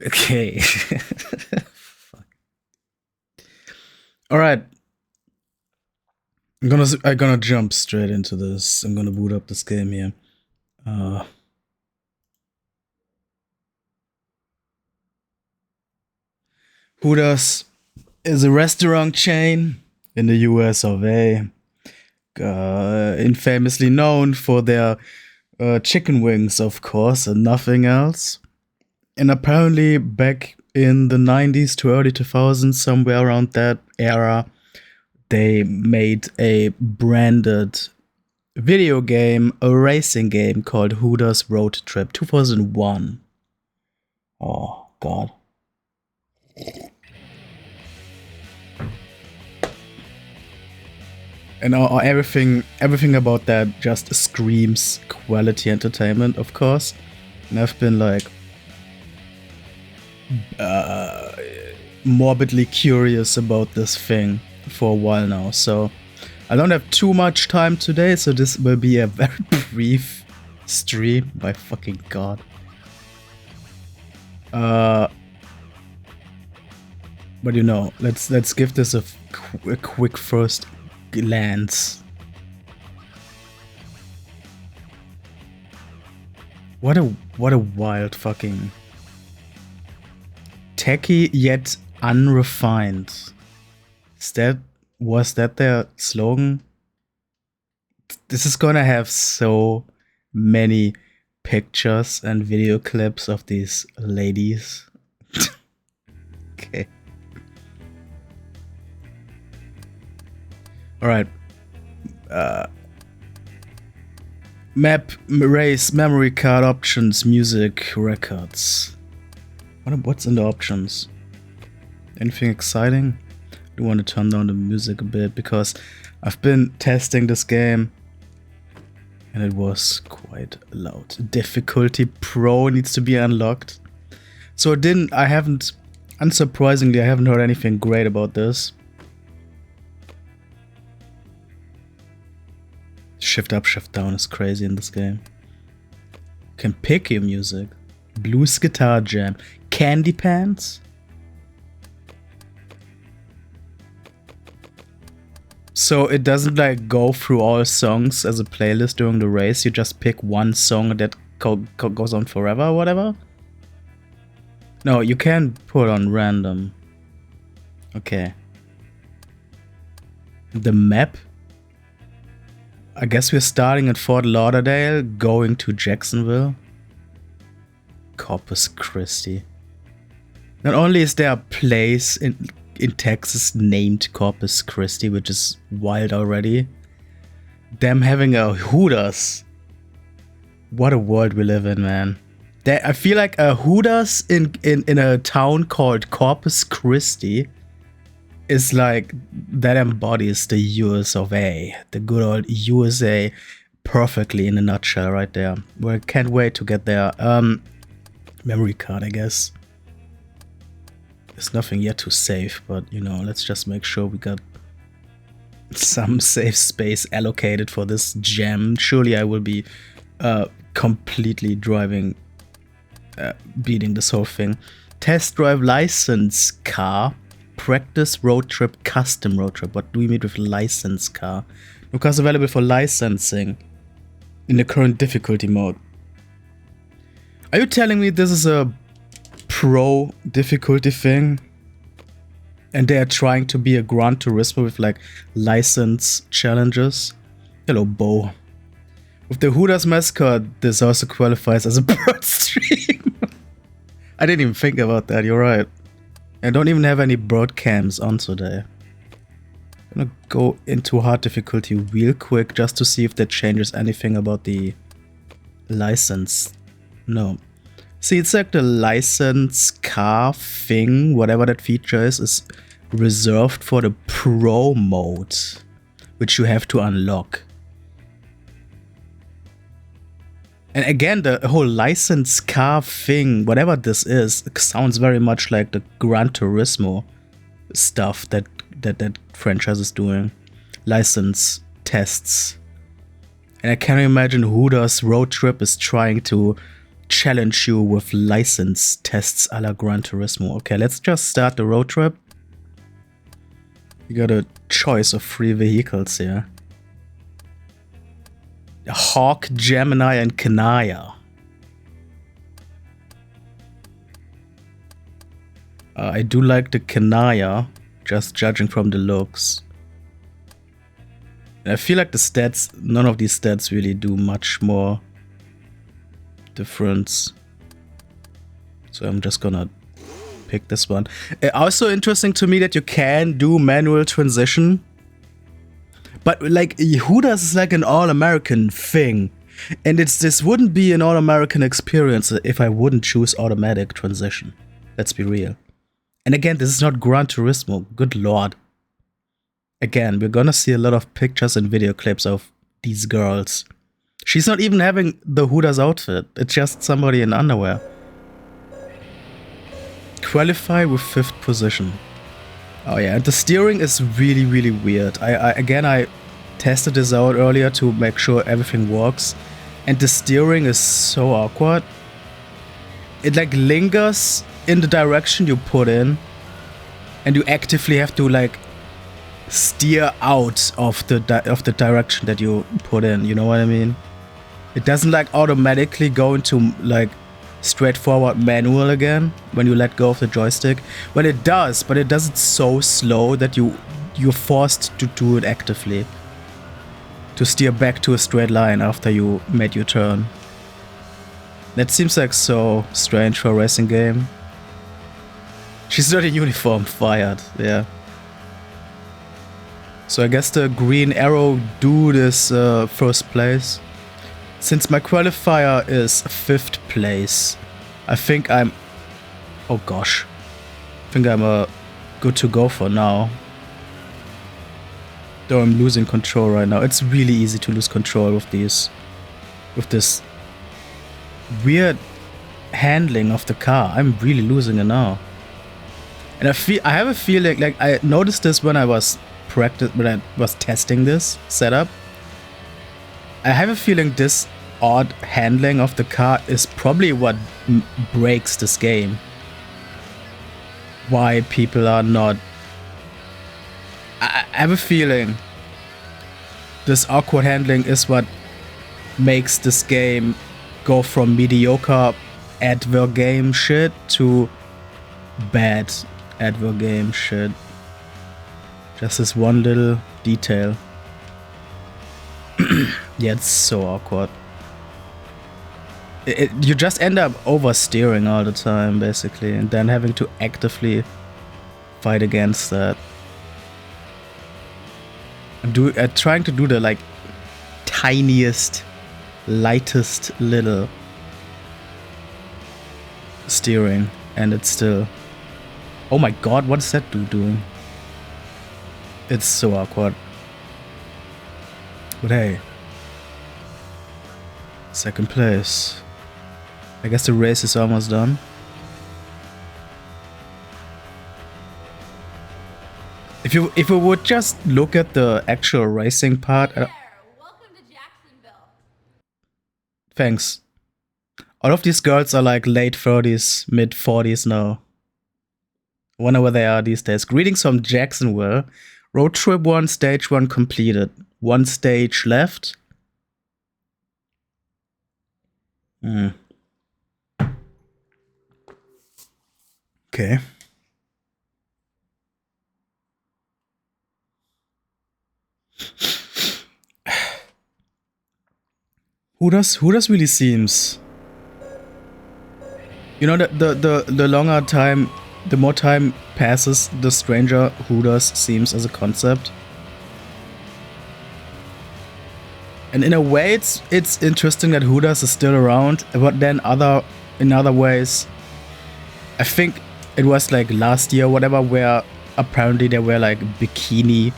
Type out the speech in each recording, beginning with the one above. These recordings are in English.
Okay. Fuck. All right. I'm gonna jump straight into this. I'm gonna boot up this game here. Uh, Hooters is a restaurant chain in the U.S. of A. Infamously known for their chicken wings, of course, and nothing else. And apparently, back in the 90s to early 2000s, somewhere around that era, they made a branded video game, a racing game called Hooters Road Trip 2001. Oh, God. And everything about that just screams quality entertainment, of course. And I've been like morbidly curious about this thing for a while now. So I don't have too much time today, so this will be a very brief stream. My fucking God. But you know, let's give this a quick first glance. What a wild fucking techy yet unrefined. Was that their slogan? This is gonna have so many pictures and video clips of these ladies. Okay. All right. Map, race, memory card options, music, records. What's in the options? Anything exciting? I do want to turn down the music a bit because I've been testing this game and it was quite loud. Difficulty Pro needs to be unlocked. So unsurprisingly, I haven't heard anything great about this. Shift up, shift down is crazy in this game. You can pick your music. Blues Guitar Jam. Candy Pants? So it doesn't like go through all songs as a playlist during the race. You just pick one song that goes on forever or whatever? No, you can put on random. Okay. The map? I guess we're starting at Fort Lauderdale, going to Jacksonville. Corpus Christi. Not only is there a place in Texas named Corpus Christi, which is wild already, them having a Hooters. What a world we live in, man. I feel like a Hooters in a town called Corpus Christi is like, that embodies the US of A, the good old USA perfectly in a nutshell right there. Well, I can't wait to get there. Memory card, I guess. There's nothing yet to save, but you know, let's just make sure we got some safe space allocated for this gem. Surely I will be completely beating this whole thing. Test drive license car. Practice road trip, custom road trip. What do we mean with license car? No cars available for licensing in the current difficulty mode. Are you telling me this is a pro difficulty thing? And they are trying to be a Gran Turismo with like license challenges? Hello, Bo. With the Hooters mascot, this also qualifies as a bird stream. I didn't even think about that, you're right. I don't even have any broad cams on today. I'm gonna go into hard difficulty real quick just to see if that changes anything about the license. No. See, it's like the license car thing, whatever that feature is reserved for the pro mode, which you have to unlock. And again, the whole license car thing, whatever this is, sounds very much like the Gran Turismo stuff that franchise is doing. License tests. And I can't imagine Hooters Road Trip is trying to challenge you with license tests a la Gran Turismo. Okay, let's just start the road trip. You got a choice of 3 vehicles here. Hawk, Gemini, and Kanaya. I do like the Kanaya, just judging from the looks. I feel like the stats, none of these stats really do much more difference. So I'm just gonna pick this one. Also interesting to me that you can do manual transition. But like Hooters is like an all-American thing. And this wouldn't be an all-American experience if I wouldn't choose automatic transition. Let's be real. And again, this is not Gran Turismo. Good lord. Again, we're gonna see a lot of pictures and video clips of these girls. She's not even having the Hooters outfit. It's just somebody in underwear. Qualify with 5th position. Oh yeah, and the steering is really, really weird. I tested this out earlier to make sure everything works. And the steering is so awkward. It like lingers in the direction you put in. And you actively have to like steer out of the direction that you put in, you know what I mean? It doesn't like automatically go into like straightforward manual again when you let go of the joystick. Well, it does, but it does it so slow that you're forced to do it actively to steer back to a straight line after you made your turn. That seems like so strange for a racing game. She's not in uniform, fired, yeah. So I guess the green arrow dude is 1st place. Since my qualifier is 5th place, I think I'm... Oh gosh. I think I'm good to go for now. Though I'm losing control right now. It's really easy to lose control with these... with this weird handling of the car. I'm really losing it now. And I have a feeling, like I noticed this when I was testing this setup. I have a feeling this odd handling of the car is probably what breaks this game. Why people are not... I have a feeling this awkward handling is what makes this game go from mediocre adver game shit to bad adver game shit. Just this one little detail. Yeah, it's so awkward. You just end up oversteering all the time, basically, and then having to actively fight against that. I'm trying to do the like tiniest, lightest little steering, and it's still... Oh my god, what is that dude doing? It's so awkward. But hey. 2nd place. I guess the race is almost done. If you would just look at the actual racing part... Welcome to Jacksonville. Thanks. All of these girls are like late 30s, mid 40s now. I wonder where they are these days. Greetings from Jacksonville. Road trip 1, stage 1 completed. 1 stage left. Okay. Hooters really seems... You know, the longer time, the more time passes, the stranger Hooters seems as a concept. And in a way, it's interesting that Hooters is still around, but then in other ways, I think it was like last year, whatever, where apparently there were like bikini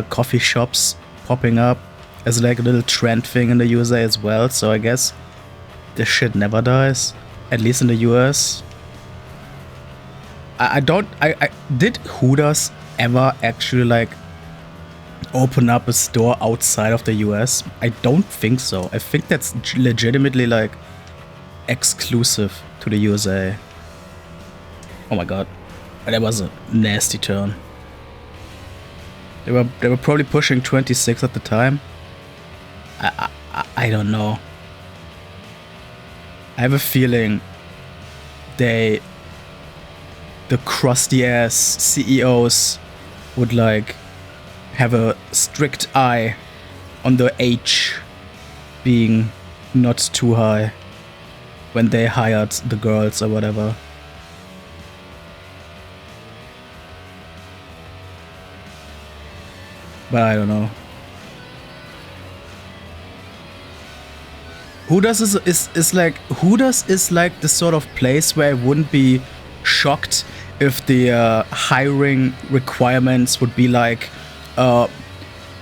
coffee shops popping up as like a little trend thing in the USA as well. So I guess this shit never dies, at least in the US. Did Hooters ever actually like open up a store outside of the US? I don't think so. I think that's legitimately like exclusive to the USA. Oh my god. That was a nasty turn. They were probably pushing 26 at the time. I don't know. I have a feeling the crusty ass CEOs would like have a strict eye on the age being not too high when they hired the girls or whatever. But I don't know. Hooters is like the sort of place where I wouldn't be shocked if the hiring requirements would be like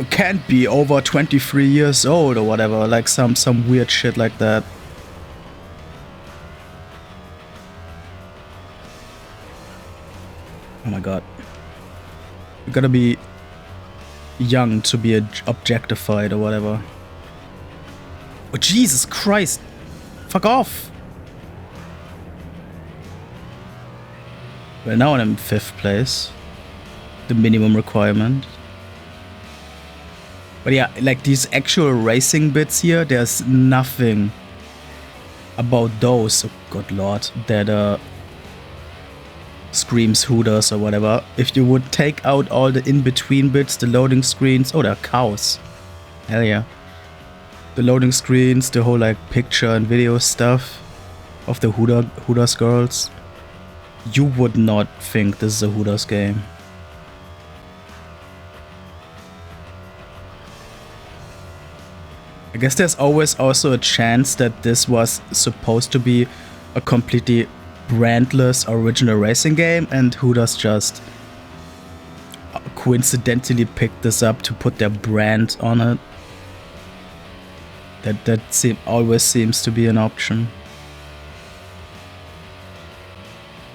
can't be over 23 years old or whatever, like some weird shit like that. Oh my god. You gotta be young to be objectified or whatever. Oh, Jesus Christ! Fuck off! Well, now I'm in 5th place. The minimum requirement. But yeah, like these actual racing bits here, there's nothing about those, oh good lord, that screams Hooters or whatever. If you would take out all the in-between bits, the loading screens, oh, there are cows. Hell yeah. The loading screens, the whole like picture and video stuff of the Hooters girls, you would not think this is a Hooters game. I guess there's always also a chance that this was supposed to be a completely brandless original racing game and Hooters just coincidentally picked this up to put their brand on it. That always seems to be an option.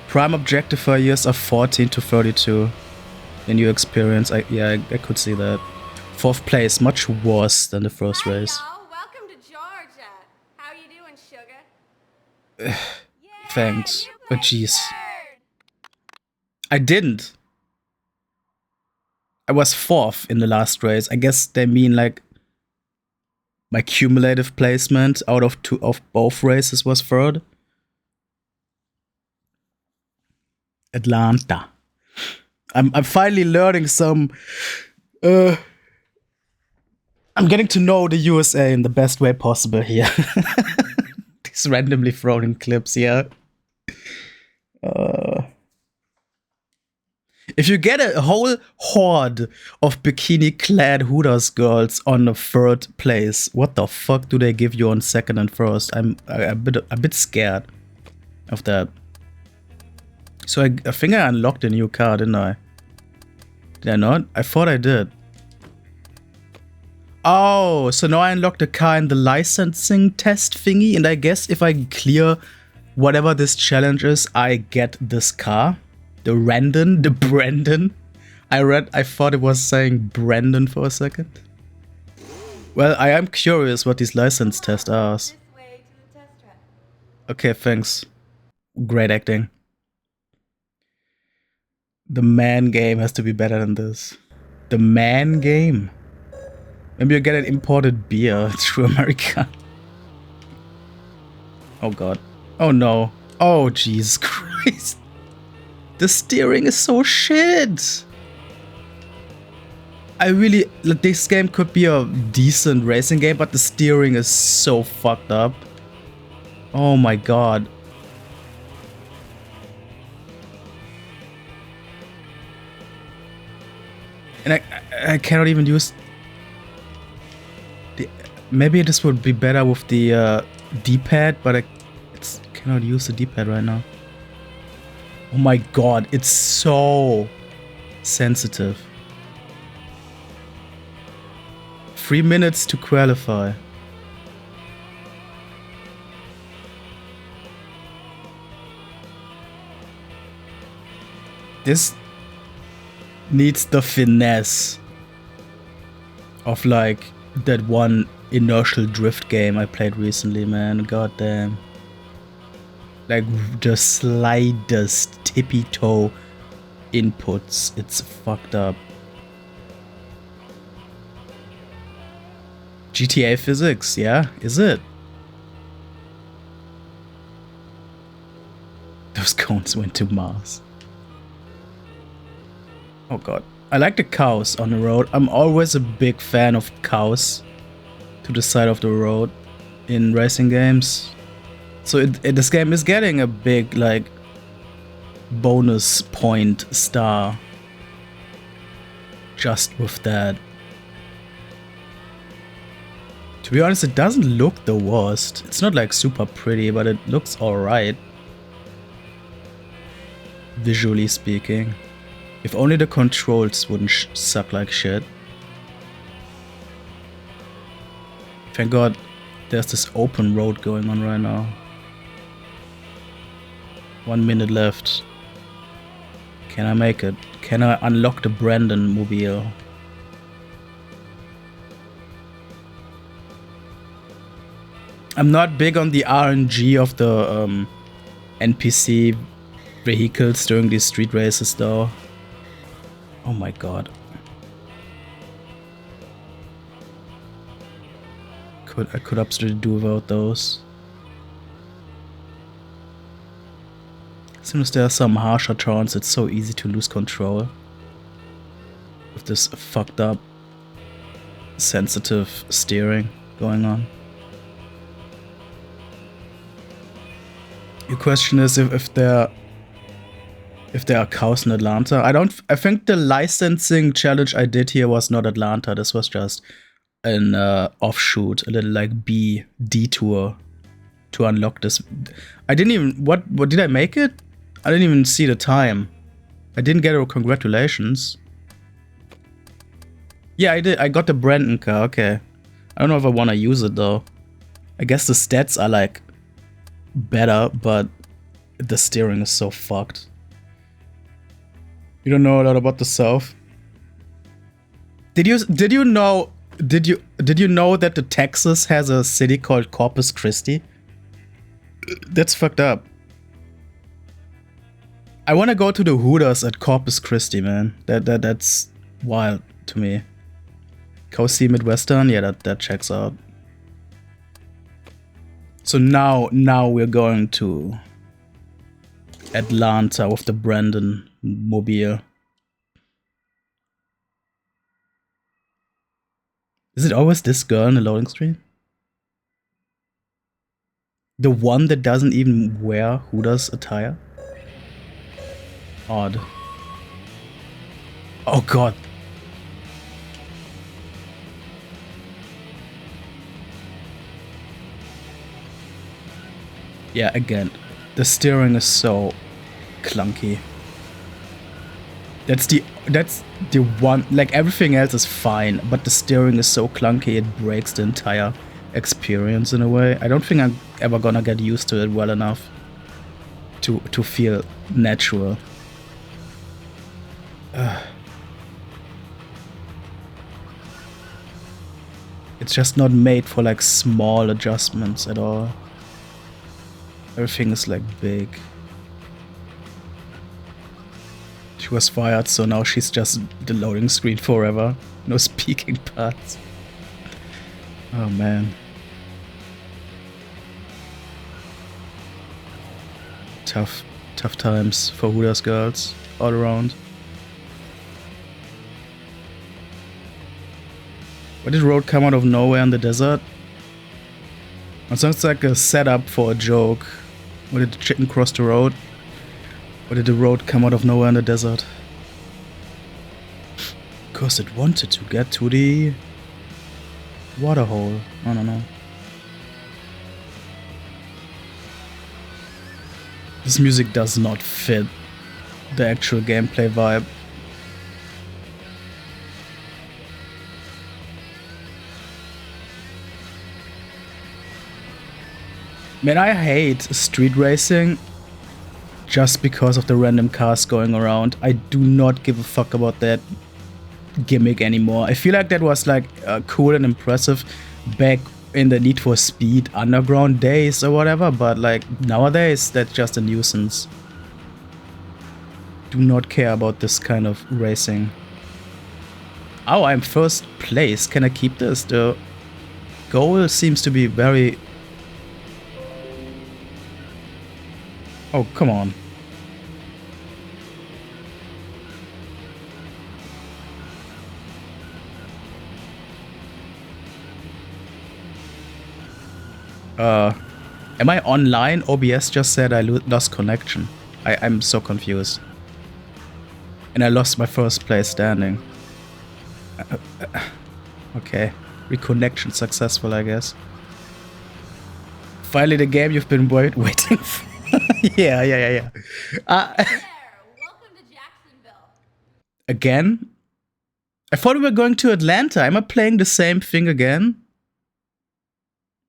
Prime objectifier years are 14 to 32 in your experience. I could see that. 4th place, much worse than the first race. Y'all. Welcome to Georgia. How you doing, sugar? Thanks. You Oh played jeez. 3rd. I didn't. I was 4th in the last race. I guess they mean like my cumulative placement out of both races was 3rd. Atlanta. I'm finally learning some. I'm getting to know the USA in the best way possible here. These randomly thrown in clips here. If you get a whole horde of bikini-clad Hooters girls on the 3rd place, what the fuck do they give you on 2nd and 1st? I'm a bit scared of that. So I think I unlocked a new car, didn't I? Did I not? I thought I did. Oh, so now I unlocked a car in the licensing test thingy, and I guess if I clear whatever this challenge is, I get this car. The Brendan. I thought it was saying Brendan for a second. Well, I am curious what these license tests are. This way to the test track. Okay, thanks. Great acting. The man game has to be better than this. The man game? Maybe you get an imported beer through America. Oh god. Oh no. Oh Jesus Christ. The steering is so shit. I really, like, this game could be a decent racing game, but the steering is so fucked up. Oh my god. And I cannot even use the, maybe this would be better with the D-pad, but I cannot use the D-pad right now. Oh my god, it's so sensitive. 3 minutes to qualify. This needs the finesse. of like that one inertial drift game I played recently, man. Goddamn. Like the slightest tippy toe inputs. It's fucked up. GTA physics, yeah? Is it? Those cones went to Mars. Oh god. I like the cows on the road. I'm always a big fan of cows to the side of the road in racing games. So this game is getting a big, like, bonus point star just with that. To be honest, it doesn't look the worst. It's not like super pretty, but it looks alright. Visually speaking. If only the controls wouldn't suck like shit. Thank god there's this open road going on right now. 1 minute left. Can I make it? Can I unlock the Brandon mobile? I'm not big on the RNG of the NPC vehicles during these street races though. Oh my god. I could absolutely do without those. As soon as there are some harsher turns, it's so easy to lose control. With this fucked up, sensitive steering going on. Your question is if there are cows in Atlanta. I think the licensing challenge I did here was not Atlanta. This was just an offshoot, a little like B detour to unlock this. I didn't even what did I make it? I didn't even see the time. I didn't get a congratulations. Yeah, I did. I got the Brandon car. Okay. I don't know if I want to use it though. I guess the stats are like better, but the steering is so fucked. You don't know a lot about the South. Did you know that the Texas has a city called Corpus Christi? That's fucked up. I want to go to the Hooters at Corpus Christi, man. That's wild to me. Cozy Midwestern, yeah, that checks out. So now we're going to Atlanta with the Brandon mobile. Is it always this girl in the loading screen? The one that doesn't even wear Hooters attire? Odd. Oh god. Yeah, again, the steering is so clunky. That's the one, like everything else is fine, but the steering is so clunky it breaks the entire experience in a way. I don't think I'm ever gonna get used to it well enough to feel natural. It's just not made for like small adjustments at all. Everything is like big. She was fired, so now she's just the loading screen forever. No speaking parts. Oh man. Tough times for Hooters girls all around. Why did road come out of nowhere in the desert? It sounds like a setup for a joke. Why did the chicken cross the road? Why did the road come out of nowhere in the desert? Because it wanted to get to the water hole. I don't know. This music does not fit the actual gameplay vibe. Man, I hate street racing just because of the random cars going around. I do not give a fuck about that. gimmick anymore. I feel like that was like cool and impressive back in the Need for Speed Underground days or whatever, but like nowadays that's just a nuisance. Do not care about this kind of racing. Oh, I'm first place. Can I keep this? The goal seems to be very... Oh, come on. Am I online? OBS just said I lost connection. I'm so confused. And I lost my first place standing. Okay. Reconnection successful, I guess. Finally the game you've been waiting for. Yeah. There, welcome to Jacksonville. Again? I thought we were going to Atlanta. Am I playing the same thing again?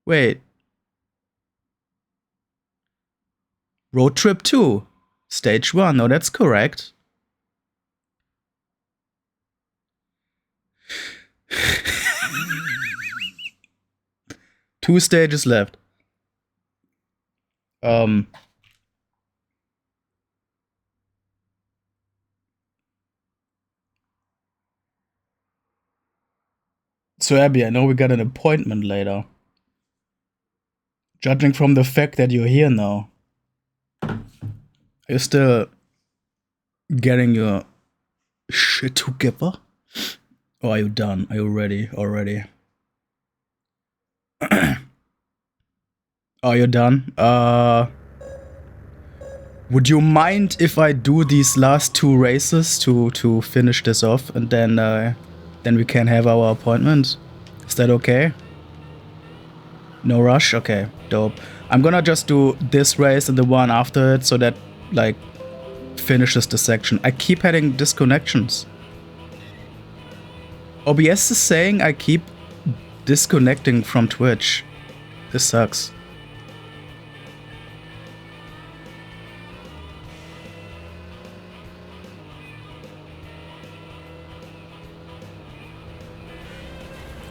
Wait. Road Trip 2. Stage 1. No, that's correct. Two stages left. So Abby, I know we got an appointment later. Judging from the fact that you're here now, are you still getting your shit together? Or are you done? Are you ready already? Are you done? Would you mind if I do these last two races to finish this off, and then we can have our appointment? Is that okay? No rush? Okay, dope. I'm gonna just do this race and the one after it so that, like, finishes the section. I keep having disconnections. OBS is saying I keep disconnecting from Twitch. This sucks.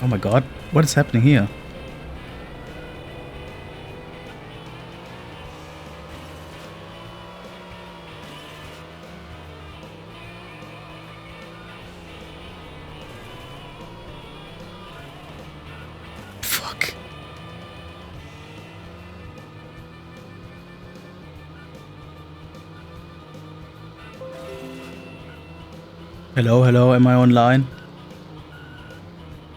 Oh my god, what is happening here? Fuck. Hello, am I online?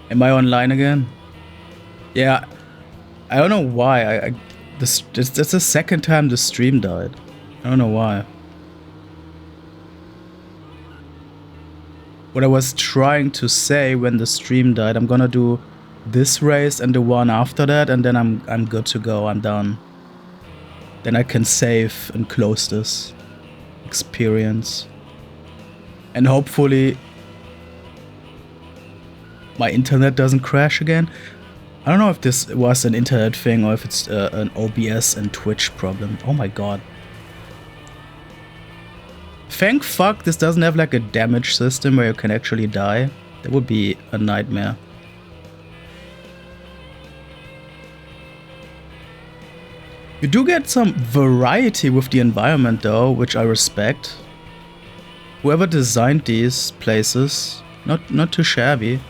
Am I online again? Yeah, I don't know why. That's the second time the stream died. I don't know why. What I was trying to say when the stream died, I'm gonna do this race and the one after that, and then I'm good to go. I'm done. Then I can save and close this experience. And hopefully my internet doesn't crash again. I don't know if this was an internet thing or if it's an OBS and Twitch problem. Oh my god. Thank fuck this doesn't have like a damage system where you can actually die. That would be a nightmare. You do get some variety with the environment though, which I respect. Whoever designed these places, not too shabby.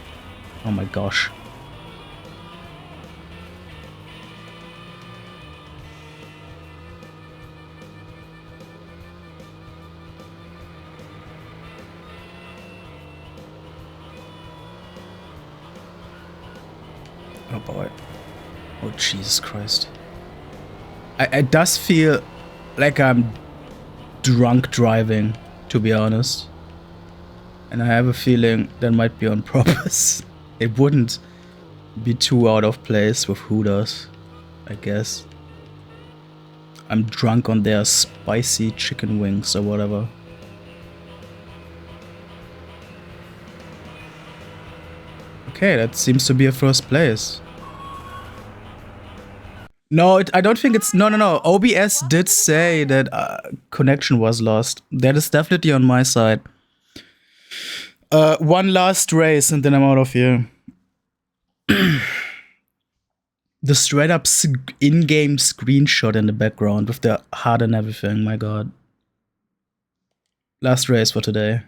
Oh my gosh. Oh boy. Oh Jesus Christ. It does feel like I'm drunk driving, to be honest. And I have a feeling that might be on purpose. It wouldn't be too out of place with Hooters, I guess. I'm drunk on their spicy chicken wings or whatever. Okay, that seems to be a first place. No, I don't think it's... No. OBS did say that connection was lost. That is definitely on my side. One last race and then I'm out of here. The straight up in-game screenshot in the background with the heart and everything, my god. Last race for today.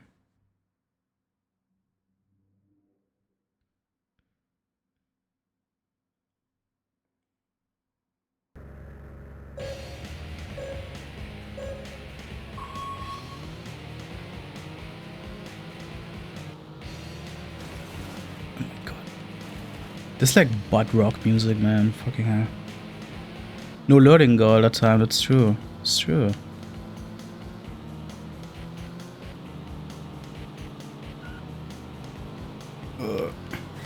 This like butt rock music, man. Fucking hell. No loading all the time, that's true. It's true.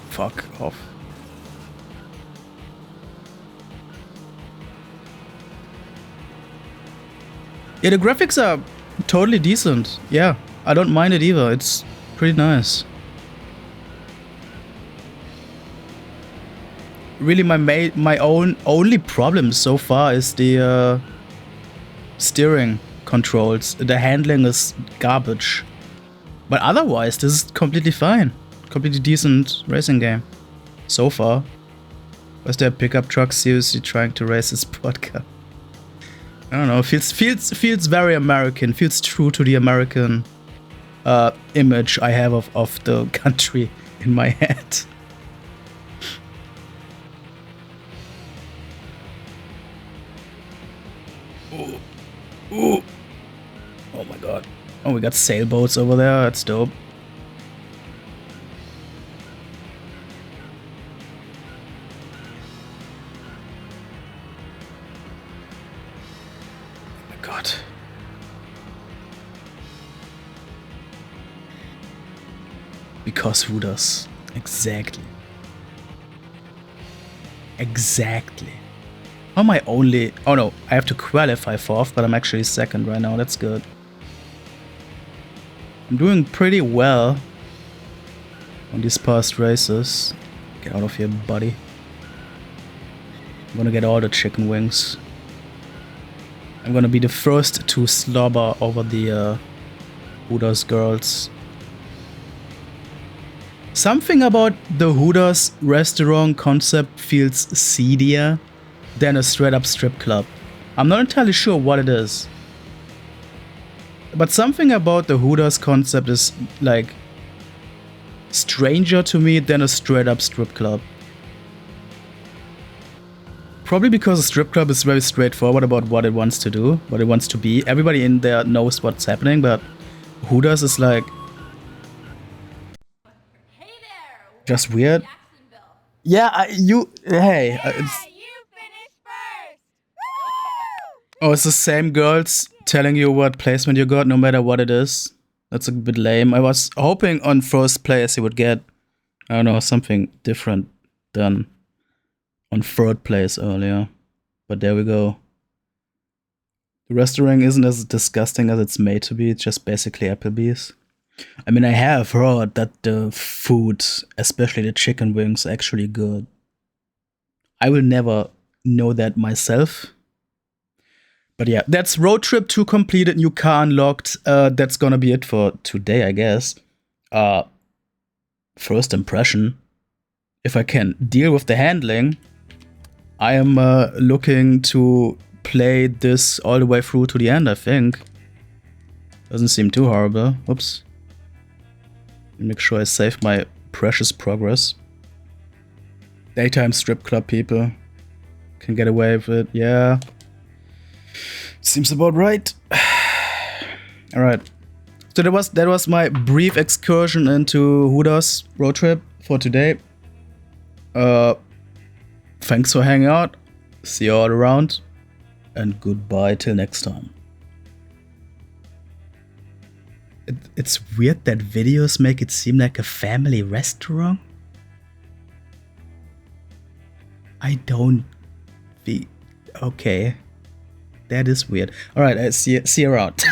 Fuck off. Yeah, the graphics are totally decent. Yeah, I don't mind it either. It's pretty nice. Really, my only problem so far is the steering controls. The handling is garbage, but otherwise this is completely fine. Completely decent racing game so far. Was there a pickup truck seriously trying to race his podcast? I don't know. Feels very American. Feels true to the American image I have of the country in my head. Ooh. Oh my god. Oh, we got sailboats over there. That's dope. Oh my god. Because Hooters. Exactly. Exactly. How am I only... Oh no, I have to qualify fourth, but I'm actually second right now. That's good. I'm doing pretty well on these past races. Get out of here, buddy. I'm gonna get all the chicken wings. I'm gonna be the first to slobber over the Hooters girls. Something about the Hooters restaurant concept feels seedier than a straight up strip club. I'm not entirely sure what it is. But something about the Hooters concept is like stranger to me than a straight up strip club. Probably because a strip club is very straightforward about what it wants to do, what it wants to be. Everybody in there knows what's happening, but Hooters is like just weird. Yeah, hey. You finished first! Woo! Oh, it's the same girls telling you what placement you got, no matter what it is. That's a bit lame. I was hoping on first place you would get, I don't know, something different than on third place earlier. But there we go. The restaurant isn't as disgusting as it's made to be. It's just basically Applebee's. I mean, I have heard that the food, especially the chicken wings, are actually good. I will never know that myself. But yeah, that's road trip 2 completed, new car unlocked. That's gonna be it for today, I guess. First impression. If I can deal with the handling, I am looking to play this all the way through to the end, I think. Doesn't seem too horrible. Oops. Make sure I save my precious progress. Daytime strip club people can get away with it. Yeah. Seems about right. Alright. So that was my brief excursion into Hooters road trip for today. Thanks for hanging out. See you all around. And goodbye till next time. It's weird that videos make it seem like a family restaurant. I don't be okay. That is weird. Alright, see you around.